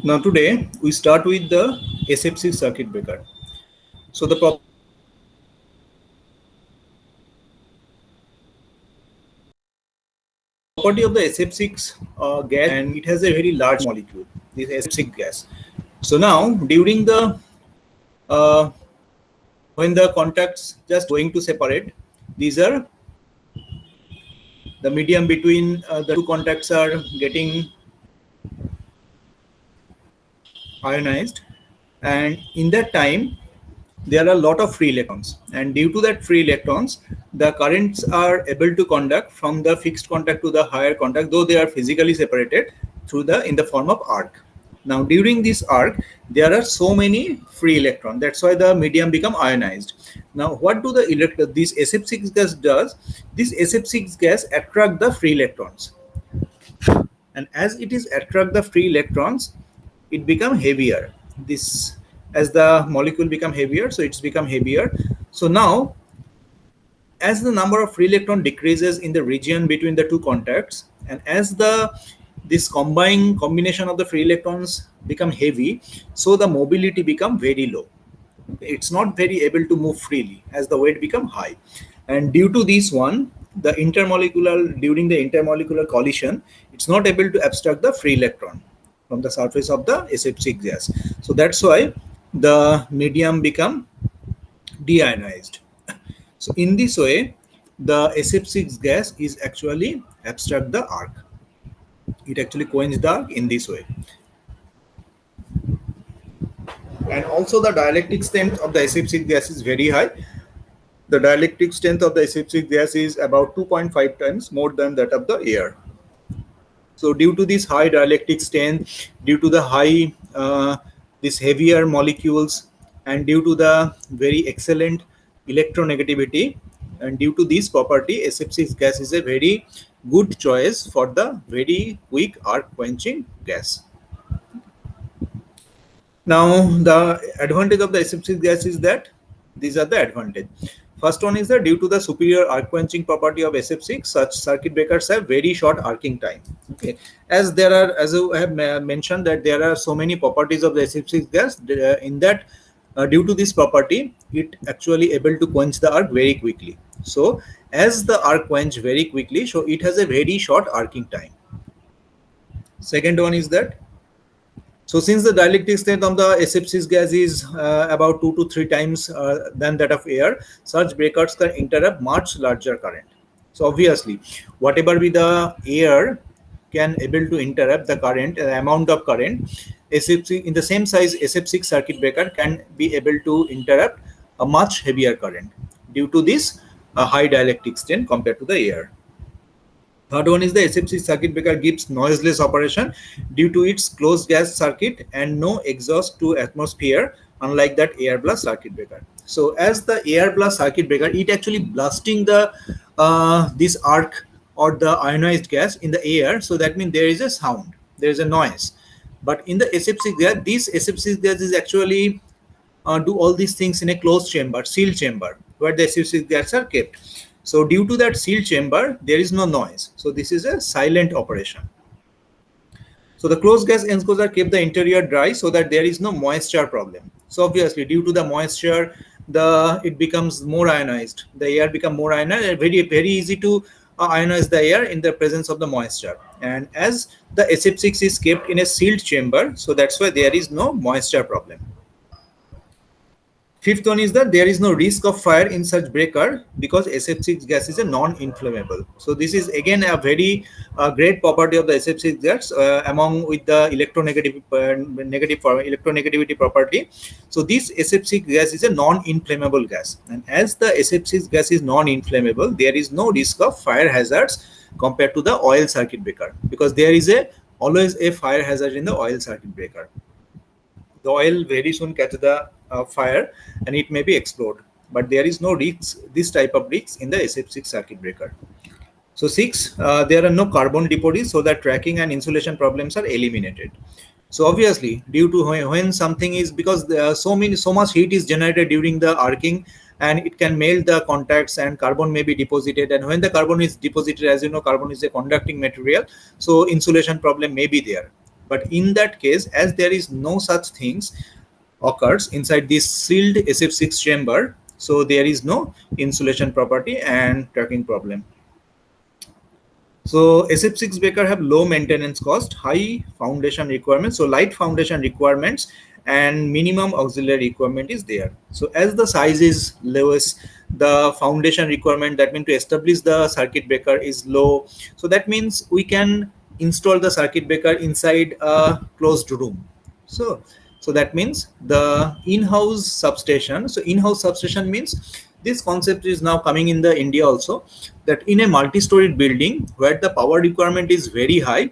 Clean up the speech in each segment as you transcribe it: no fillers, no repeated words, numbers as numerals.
Now today we start with the SFC circuit breaker. So the property of the SFC circuit breaker is gas, and it has a very large molecule, this SFC gas. So now during the uh, when the contacts just going to separate, these are the medium between the two contacts are getting ionized, and in that time there are a lot of free electrons, and due to that free electrons the currents are able to conduct from the fixed contact to the higher contact, though they are physically separated through the in the form of arc. Now during this arc there are so many free electrons, that's why the medium become ionized. Now what do this SF6 gas does? This SF6 gas attract the free electrons, and as it is attract the free electrons it become heavier. This, as the molecule become heavier, so it's become heavier. So now as the number of free electron decreases in the region between the two contacts, and as the this combination of the free electrons become heavy, so the mobility become very low. It's not very able to move freely as the weight become high, and due to this one, the during the intermolecular collision, it's not able to abstract the free electron from the surface of the SF6 gas. So that's why the medium become deionized. So in this way the SF6 gas is actually abstract the arc. It actually quench the arc in this way. And also the dielectric strength of the SF6 gas is very high. The dielectric strength of the SF6 gas is about 2.5 times more than that of the air. So due to this high dielectric strength, due to the high these heavier molecules, and due to the very excellent electronegativity, and due to this property, SF6 gas is a very good choice for the very quick arc quenching gas. Now the advantage of the SF6 gas is that these are the advantage. First one is that due to the superior arc quenching property of SF6, such circuit breakers have very short arcing time. Okay, as there are, as I have mentioned, that there are so many properties of the SF6 gas. In that, due to this property, it actually able to quench the arc very quickly. So as the arc quench very quickly, so it has a very short arcing time. Second one is that, so since the dielectric strength of the SF6 gas is about 2 to 3 times than that of air, such breakers can interrupt much larger current. So obviously, whatever be the air can able to interrupt the current, amount of current, SF6 in the same size SF6 circuit breaker can be able to interrupt a much heavier current due to this high dielectric strength compared to the air. Third one is the SF6 circuit breaker gives noiseless operation due to its closed gas circuit and no exhaust to atmosphere, unlike that air blast circuit breaker. So as the air blast circuit breaker, it actually blasting the this arc or the ionized gas in the air, so that means there is a sound, there is a noise. But in the SF6 gas, this SF6 gas is actually do all these things in a closed chamber, sealed chamber, where the SF6 gas are kept. So due to that sealed chamber, there is no noise. So this is a silent operation. So the closed gas enclosure keep the interior dry so that there is no moisture problem. So obviously, due to the moisture, it becomes more ionized. The air become more ionized. Very easy to ionize the air in the presence of the moisture. And as the SF6 is kept in a sealed chamber, so that's why there is no moisture problem. Fifth one is that there is no risk of fire in such breaker because SF6 gas is a non-inflammable. So this is again a very great property of the SF6 gas among with the electronegativity property. So this SF6 gas is a non-inflammable gas, and as the SF6 gas is non-inflammable, there is no risk of fire hazards compared to the oil circuit breaker, because there is always a fire hazard in the oil circuit breaker. The oil very soon catch the fire and it may be explode, but there is no risks, this type of risks in the SF6 circuit breaker. So 6, there are no carbon deposits, so that tracking and insulation problems are eliminated. So obviously, due to when something is, because there are so much heat is generated during the arcing, and it can melt the contacts and carbon may be deposited, and when the carbon is deposited, as you know, carbon is a conducting material, so insulation problem may be there. But in that case, as there is no such things occurs inside this sealed SF6 chamber, so there is no insulation property and cracking problem. So SF6 breaker have low maintenance cost, high foundation requirements, so light foundation requirements and minimum auxiliary requirement is there. So as the size is lowest, the foundation requirement, that means to establish the circuit breaker, is low. So that means we can install the circuit breaker inside a closed room. So that means the in-house substation. So in-house substation means this concept is now coming in the India also, that in a multi-storied building where the power requirement is very high,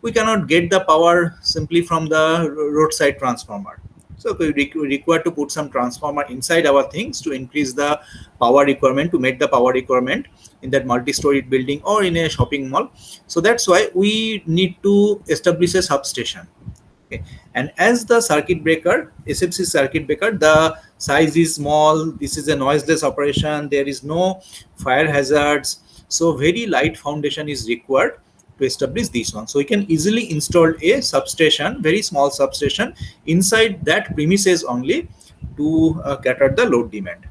we cannot get the power simply from the roadside transformer. So we require to put some transformer inside our things to increase the power requirement, to meet the power requirement in that multi-storied building or in a shopping mall. So that's why we need to establish a substation. Okay. And as the circuit breaker, SF6 circuit breaker, the size is small, this is a noiseless operation, there is no fire hazards, so very light foundation is required to establish this one. So we can easily install a substation, very small substation inside that premises only to cater the load demand.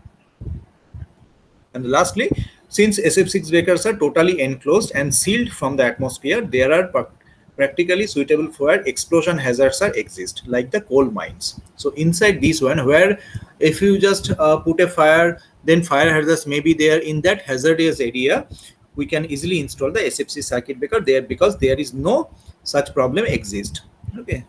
And lastly, since SF6 breakers are totally enclosed and sealed from the atmosphere, there are practically suitable for where explosion hazards are exist, like the coal mines. So inside this one, where if you just put a fire, then fire hazards may be there in that hazardous area, we can easily install the SF6 circuit breaker there, because there is no such problem exist. Okay.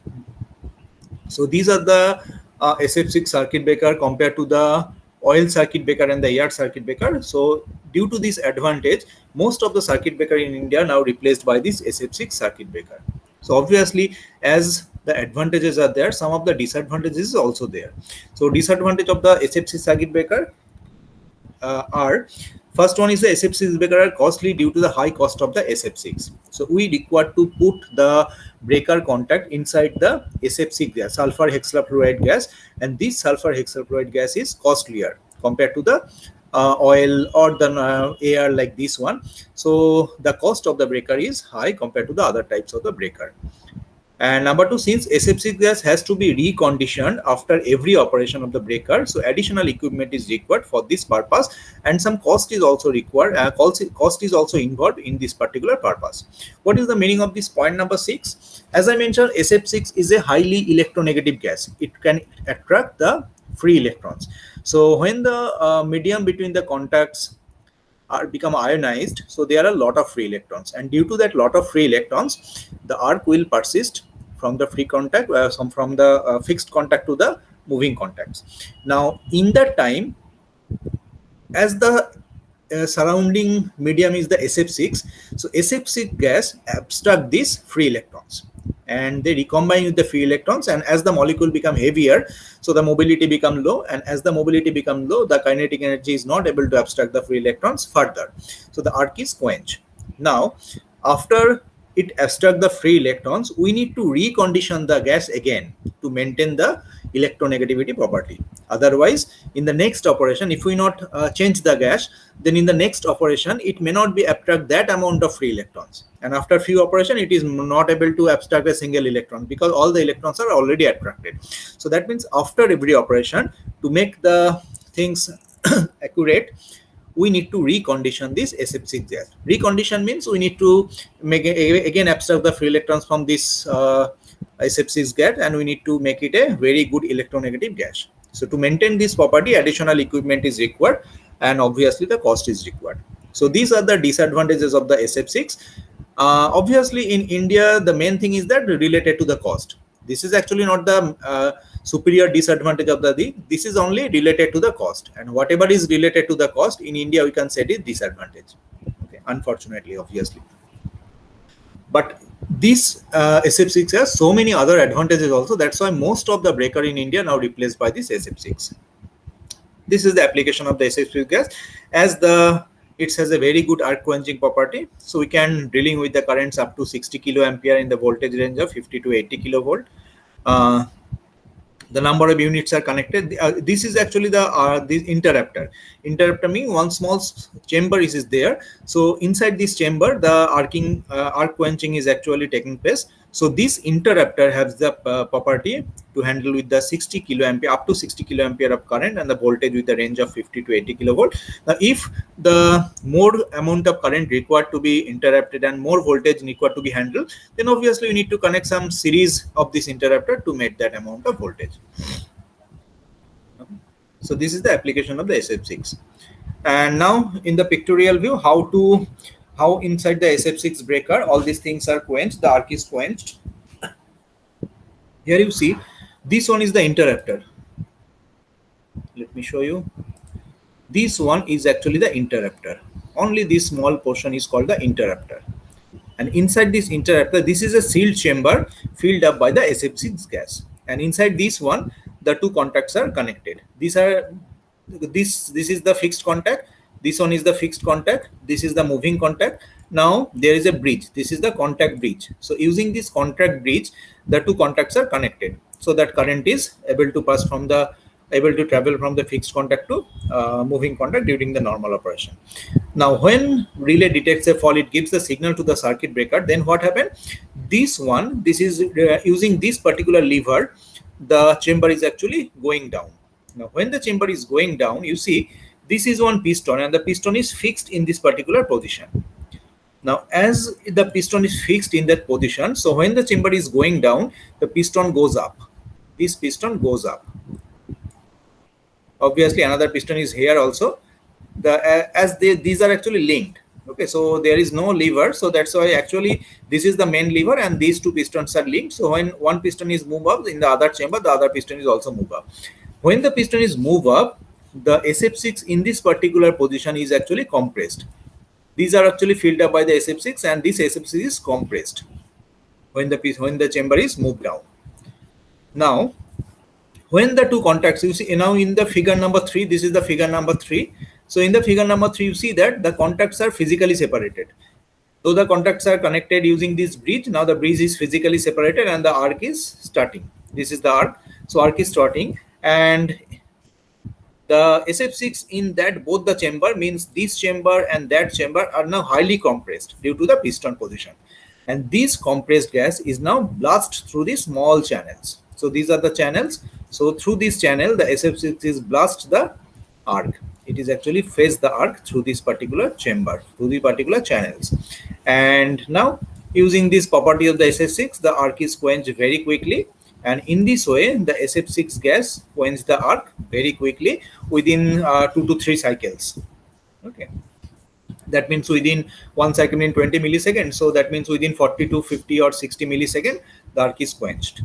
So these are the SF6 circuit breaker compared to the oil circuit breaker and the air circuit breaker. So due to this advantage, most of the circuit breaker in India now replaced by this SF6 circuit breaker. So obviously, as the advantages are there, some of the disadvantages is also there. So disadvantage of the SF6 circuit breaker are, first one is the SF6 breaker are costly due to the high cost of the SF6. So we require to put the breaker contact inside the SF6 gas, sulfur hexafluoride gas, and this sulfur hexafluoride gas is costlier compared to the oil or the air like this one. So the cost of the breaker is high compared to the other types of the breaker. And number two, since SF6 gas has to be reconditioned after every operation of the breaker, so additional equipment is required for this purpose, and some cost is also required. Cost is also involved in this particular purpose. What is the meaning of this point number 6? As I mentioned, SF6 is a highly electronegative gas. It can attract the free electrons. So when the medium between the contacts become ionized, so there are a lot of free electrons, and due to that lot of free electrons, the arc will persist from the free contact, from the fixed contact to the moving contacts. Now in that time, as the surrounding medium is the SF6, so SF6 gas abstract these free electrons and they recombine with the free electrons, and as the molecule become heavier, so the mobility become low, and as the mobility become low, the kinetic energy is not able to abstract the free electrons further, so the arc is quenched. Now after it abstract the free electrons, we need to recondition the gas again to maintain the electronegativity property. Otherwise, in the next operation, if we not change the gas, then in the next operation it may not be abstract that amount of free electrons, and after few operation it is not able to abstract a single electron because all the electrons are already attracted. So that means after every operation, to make the things accurate, we need to recondition this SF6 gas. Recondition means we need to make again abstract the free electrons from this SF6 gas, and we need to make it a very good electronegative gas. So to maintain this property, additional equipment is required, and obviously the cost is required. So these are the disadvantages of the SF6. Obviously in India, the main thing is that related to the cost. This is actually not the superior disadvantage of the thing. This is only related to the cost, and whatever is related to the cost in India, we can say it is disadvantage. Okay, unfortunately, obviously. But this SF6 has so many other advantages also. That's why most of the breaker in India now replaced by this SF6. This is the application of the SF6 gas, as it has a very good arc quenching property. So we can dealing with the currents up to 60 kiloampere in the voltage range of 50 to 80 kilovolt. The number of units are connected. This is actually the this interrupter. Interrupter means one small chamber is there. So inside this chamber, the arc quenching is actually taking place. So this interrupter has the property to handle with the 60 kiloampere up to 60 kiloampere of current and the voltage with the range of 50 to 80 kilovolt. Now, if the more amount of current required to be interrupted and more voltage required to be handled, then obviously you need to connect some series of this interrupter to make that amount of voltage. So this is the application of the SF6. And now in the pictorial view, how inside the SF6 breaker all these things are quenched, the arc is quenched. Here you see this one is the interrupter. Let me show you. This one is actually the interrupter. Only this small portion is called the interrupter. And inside this interrupter, this is a sealed chamber filled up by the SF6 gas. And inside this one, the two contacts are connected. This is the fixed contact. This one is the fixed contact. This is the moving contact. Now there is a bridge. This is the contact bridge. So using this contact bridge, the two contacts are connected, so that current is able to travel from the fixed contact to moving contact during the normal operation. Now, when relay detects a fault, it gives the signal to the circuit breaker. Then what happened? This is using this particular lever, the chamber is actually going down. Now, when the chamber is going down, you see this is one piston and the piston is fixed in this particular position. Now, as the piston is fixed in that position, so when the chamber is going down, the piston goes up. This piston goes up. Obviously, another piston is here also. These are actually linked. Okay, so there is no lever, so that's why actually this is the main lever and these two pistons are linked. So when one piston is moved up in the other chamber, the other piston is also moved up. When the piston is moved up, the SF6 in this particular position is actually compressed. These are actually filled up by the SF6 and this SF6 is compressed when the chamber is moved down. Now, when the two contacts, you see now in the figure number 3, this is the figure number 3. So in the figure number 3, you see that the contacts are physically separated. So the contacts are connected using this bridge. Now the bridge is physically separated and the arc is starting. This is the arc. So arc is starting and the SF6 in that both the chamber, means this chamber and that chamber, are now highly compressed due to the piston position. And this compressed gas is now blasted through the small channels. So these are the channels. So through this channel, the SF6 is blast the arc. It is actually phase the arc through this particular chamber, through the particular channels. And now using this property of the SF6, the arc is quenched very quickly. And in this way, the SF6 gas quenches the arc very quickly within 2 to 3 cycles. Okay. That means within one cycle in 20 milliseconds. So that means within 40 to 50 or 60 milliseconds, the arc is quenched.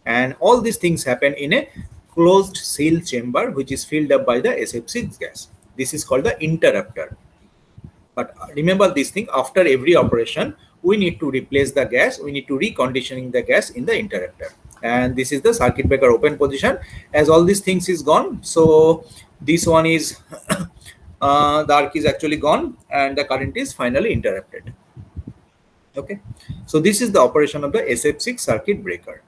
And all these things happen in a closed sealed chamber, which is filled up by the SF6 gas. This is called the interrupter. But remember this thing, after every operation, we need to replace the gas. We need to reconditioning the gas in the interrupter. And this is the circuit breaker open position. As all these things is gone, so this one is the arc is actually gone and the current is finally interrupted. Okay, so this is the operation of the SF6 circuit breaker.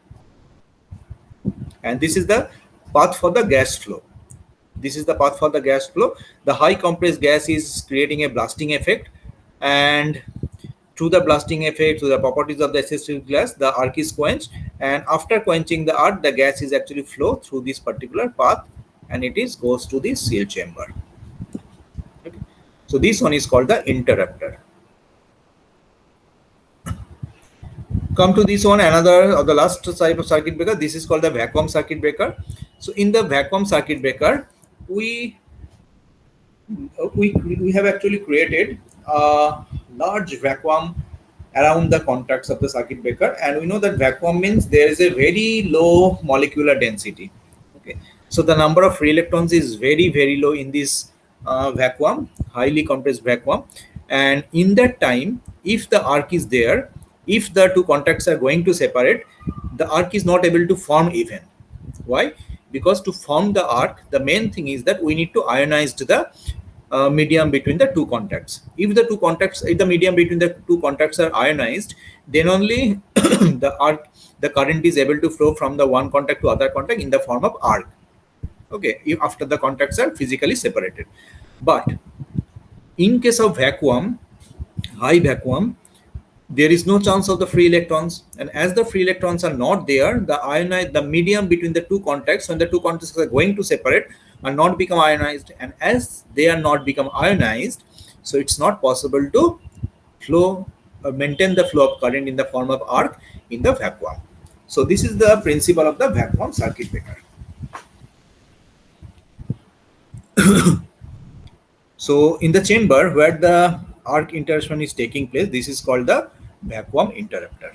And this is the path for the gas flow. This is the path for the gas flow. The high compressed gas is creating a blasting effect, and through the blasting effect, through the properties of the SF6 gas, the arc is quenched, and after quenching the arc, the gas is actually flow through this particular path and it is goes to the seal chamber. Okay. So this one is called the interrupter. Come to this one, another of the last type of circuit breaker. This is called the vacuum circuit breaker. So in the vacuum circuit breaker, we have actually created a large vacuum around the contacts of the circuit breaker, and we know that vacuum means there is a very low molecular density. Okay, so the number of free electrons is very low in this vacuum, highly compressed vacuum, and in that time, if the arc is there, if the two contacts are going to separate, the arc is not able to form even. Why? Because to form the arc, the main thing is that we need to ionize the medium between the two contacts. If the medium between the two contacts are ionized, then only the current is able to flow from the one contact to other contact in the form of arc. Okay, after the contacts are physically separated. But in case of vacuum, high vacuum, there is no chance of the free electrons, and as the free electrons are not there, the medium between the two contacts, when the two contacts are going to separate, are not become ionized, and as they are not become ionized, so it's not possible to flow maintain the flow of current in the form of arc in the vacuum. So this is the principle of the vacuum circuit breaker. So in the chamber where the arc interruption is taking place, this is called the vacuum interrupter.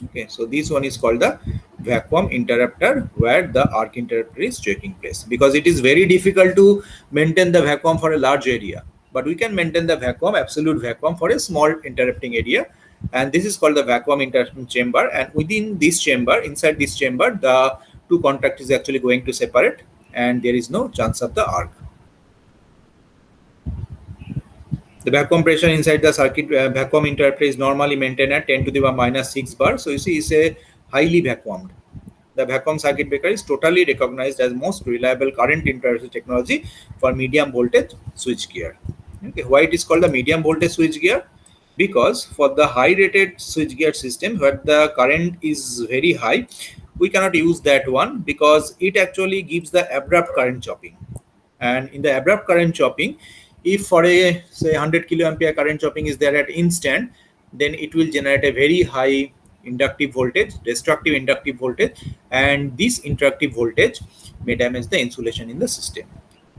Okay, so this one is called the vacuum interrupter, where the arc interrupter is taking place, because it is very difficult to maintain the vacuum for a large area, but we can maintain the vacuum, absolute vacuum, for a small interrupting area, and this is called the vacuum interruption chamber. And within this chamber, inside this chamber, the two contacts is actually going to separate, and there is no chance of the arc. The vacuum pressure inside the circuit vacuum interrupter is normally maintained at 10 to the power minus 6 bar. So you see, it's a highly vacuumed. The vacuum circuit breaker is totally recognized as most reliable current interruption technology for medium voltage switchgear. Okay, why it is called the medium voltage switchgear? Because for the high rated switchgear system where the current is very high, we cannot use that one, because it actually gives the abrupt current chopping. And in the abrupt current chopping, if for a say 100 kiloampere current chopping is there at instant, then it will generate a very high inductive voltage, destructive inductive voltage, and this inductive voltage may damage the insulation in the system.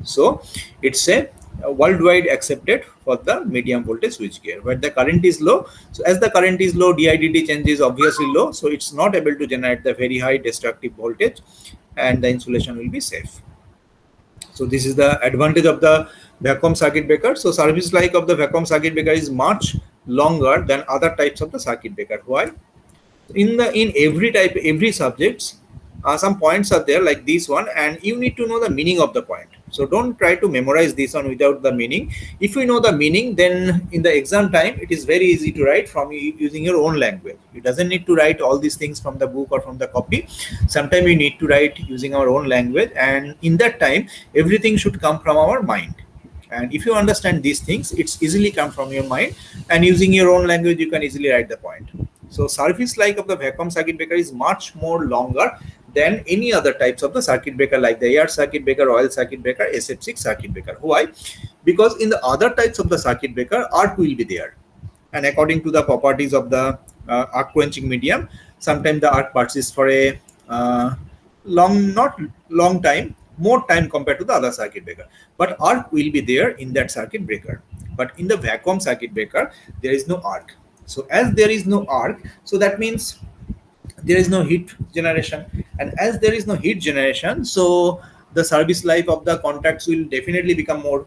So it's a worldwide accepted for the medium voltage switchgear where the current is low. So as the current is low, DIDT change is obviously low, so it's not able to generate the very high destructive voltage, and the insulation will be safe. So this is the advantage of the vacuum circuit breaker. So service life of the vacuum circuit breaker is much longer than other types of the circuit breaker. Why? In every subjects, some points are there like this one, and you need to know the meaning of the point. So don't try to memorize this one without the meaning. If you know the meaning, then in the exam time it is very easy to write from using your own language. You doesn't need to write all these things from the book or from the copy. Sometimes we need to write using our own language, and in that time everything should come from our mind. And if you understand these things, it's easily come from your mind, and using your own language you can easily write the point. So service life of the vacuum circuit breaker is much more longer than any other types of the circuit breaker, like the air circuit breaker, oil circuit breaker, SF6 circuit breaker. Why? Because in the other types of the circuit breaker, arc will be there, and according to the properties of the arc quenching medium, sometimes the arc persists for a not long time, more time compared to the other circuit breaker, but arc will be there in that circuit breaker. But in the vacuum circuit breaker, there is no arc. So as there is no arc, so that means there is no heat generation, and as there is no heat generation, so the service life of the contacts will definitely become more,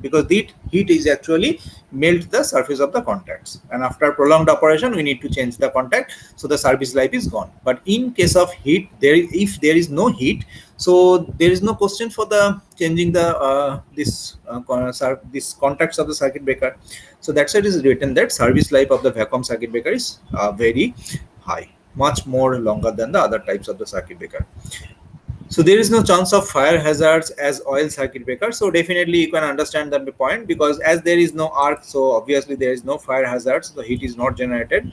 because the heat is actually melt the surface of the contacts, and after prolonged operation we need to change the contact, so the service life is gone. But in case of heat, if there is no heat, so there is no question for the changing the this contacts of the circuit breaker. So that's why it is written that service life of the vacuum circuit breaker is very high, much more longer than the other types of the circuit breaker. So there is no chance of fire hazards as oil circuit breaker. So definitely you can understand that the point, because as there is no arc, so obviously there is no fire hazards, the heat is not generated.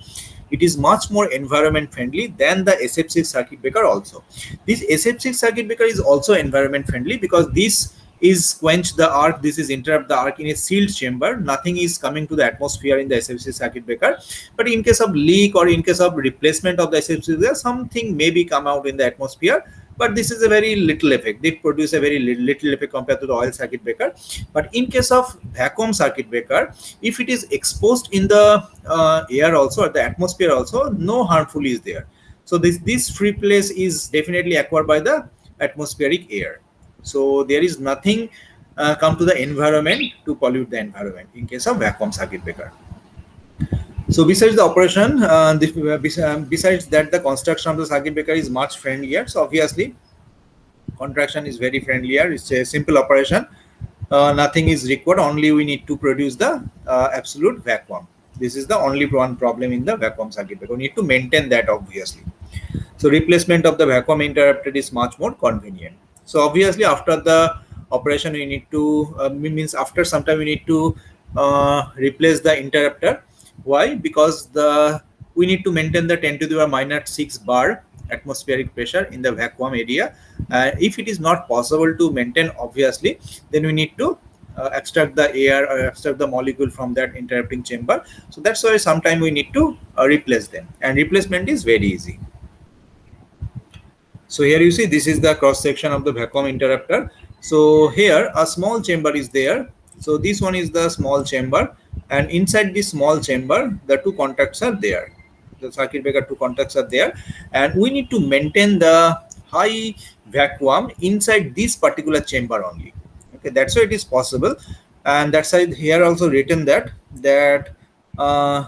It is much more environment friendly than the SF6 circuit breaker also. This SF6 circuit breaker is also environment friendly because this is quench the arc, this is interrupt the arc in a sealed chamber. Nothing is coming to the atmosphere in the SF6 circuit breaker. But in case of leak or in case of replacement of the SF6 breaker, something maybe come out in the atmosphere. But this is a very little effect. They produce a very little effect compared to the oil circuit breaker. But in case of vacuum circuit breaker, if it is exposed in the air also, or the atmosphere also, no harmful is there. So this free place is definitely acquired by the atmospheric air. So there is nothing come to the environment to pollute the environment in case of vacuum circuit breaker. So besides the operation, besides that, the construction of the circuit breaker is much friendlier. So obviously, contraction is very friendlier. It's a simple operation. Nothing is required. Only we need to produce the absolute vacuum. This is the only one problem in the vacuum circuit breaker. We need to maintain that, obviously. So replacement of the vacuum interrupter is much more convenient. So obviously, after the operation, we need to means after some time we need to replace the interrupter. Why? Because we need to maintain the 10 to the power minus 6 bar atmospheric pressure in the vacuum area. If it is not possible to maintain, obviously, then we need to extract the air or extract the molecule from that interrupting chamber. So that's why sometimes we need to replace them, and replacement is very easy. So here you see this is the cross section of the vacuum interrupter. So here a small chamber is there. So this one is the small chamber, and inside this small chamber the two contacts are there. The circuit breaker two contacts are there, and we need to maintain the high vacuum inside this particular chamber only. Okay, that's why it is possible, and that's why here also written that uh,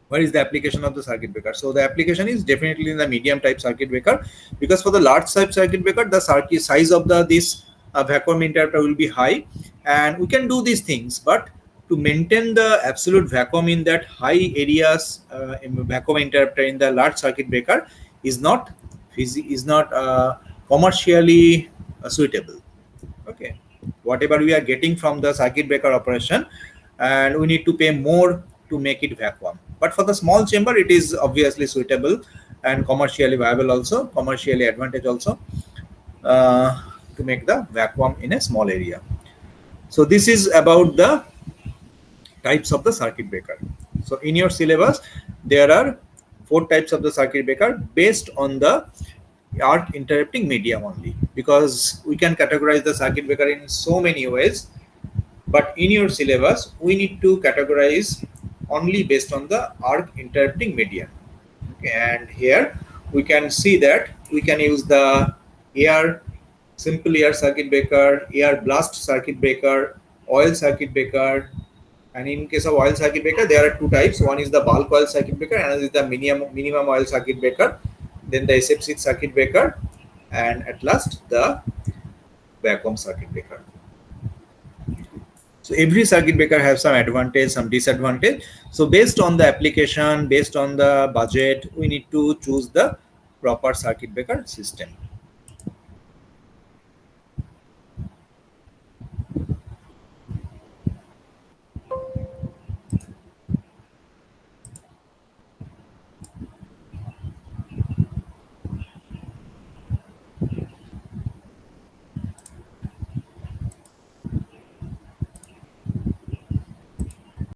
what is the application of the circuit breaker. So the application is definitely in the medium type circuit breaker, because for the large type circuit breaker the circuit size of this vacuum interrupter will be high, and we can do these things, but to maintain the absolute vacuum in that high areas in vacuum interrupter in the large circuit breaker is not commercially suitable. Okay, whatever we are getting from the circuit breaker operation, and we need to pay more to make it vacuum. But for the small chamber it is obviously suitable and commercially viable, also commercially advantage also, to make the vacuum in a small area. So this is about the types of the circuit breaker. So in your syllabus there are 4 types of the circuit breaker based on the arc interrupting medium only, because we can categorize the circuit breaker in so many ways, but in your syllabus we need to categorize only based on the arc interrupting medium. Okay, and here we can see that we can use the simple air circuit breaker, air blast circuit breaker, oil circuit breaker. And in case of oil circuit breaker there are 2 types. One is the bulk oil circuit breaker, and another is the minimum oil circuit breaker, then the SF6 circuit breaker, and at last the vacuum circuit breaker. So every circuit breaker has some advantage, some disadvantage. So based on the application, based on the budget, we need to choose the proper circuit breaker system.